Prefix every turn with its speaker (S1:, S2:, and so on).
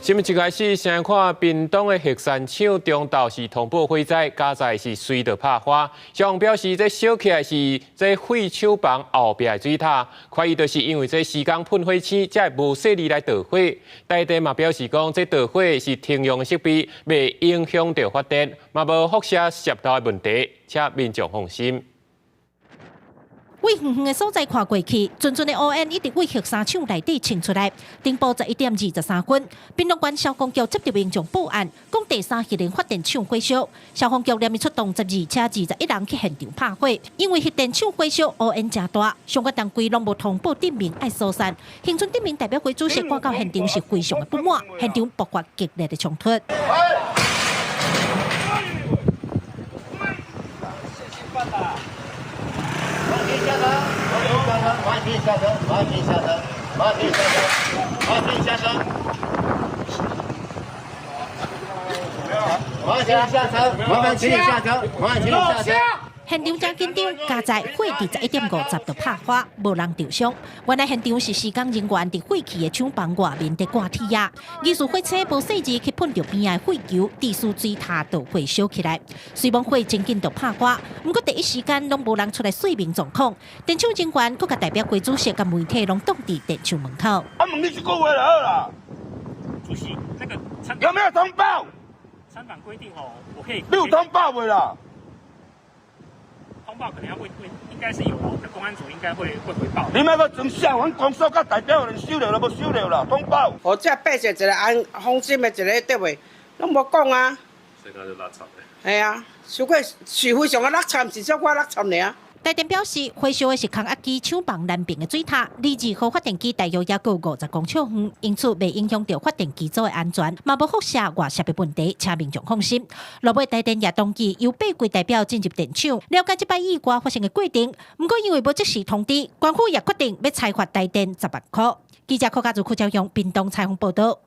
S1: 新闻一开始，先看屏东的核山厂中岛是通报火灾，加在是随着拍花。消防表示，这烧起来是这废厂房后壁的水塔，怀疑就是因为这施工喷火器才无细力来导火。台电嘛表示讲，这导火是停用的设备，未影响到发电，嘛无辐射泄漏的问题，请民众放心。
S2: 为远远的所在看过去，阵阵的乌烟一直为核三厂内底冲出来。顶部11:23分，屏东县消防局接到民众报案，讲第三核能发电厂火烧。消防局连续出动12车21人去现场拍火，因为核电厂火烧乌烟真大，相关单位拢无通报顶面爱疏散。幸存顶面代表会主席赶到现场是非常的不满，现场爆发激烈的冲突。
S3: 麻烦下车，麻烦下车，麻烦下车，麻烦下车，麻烦下车，麻烦请你下车，麻烦请你下车。
S2: 现场真紧张，加在火伫11:50就拍花，无人受伤。原来现场是施工人员伫废弃的厂房外面伫挂铁啊，疑似火车无细致去碰到边的废球，地势水塔就会烧起来。虽然火真紧就拍花，不过第一时间拢无人出来说明状况。电厂人员佮代表会主席甲媒体拢挡伫电厂门口。
S4: 问你一句话就好啦。
S5: 主席，那个
S4: 有没有通报？
S5: 参访规定哦，我可以。
S4: 你有通报未啦？
S5: 通报可能要会，应该是有我们的公安组应该会回报。
S4: 你那个从消防公所甲代表人收了，无收了啦，通报。
S6: 我这百姓一个安放心的一个对袂，拢无讲啊。
S5: 所以他就拉惨的。
S6: 系啊，小过是非常的落惨，是小可落惨尔。
S2: 台电表示，火烧的是空压机厂房南边的水塔，离2号发电机大约也有50公尺远，因此未影响到发电机组的安全，嘛无辐射外泄的问题，请民众放心。落尾台电也当机由8位代表进入电厂，了解这摆意外发生的过程。不过因为无即时通知，官府也决定要裁罚台电10万块。记者柯家族柯朝阳屏东采访报道。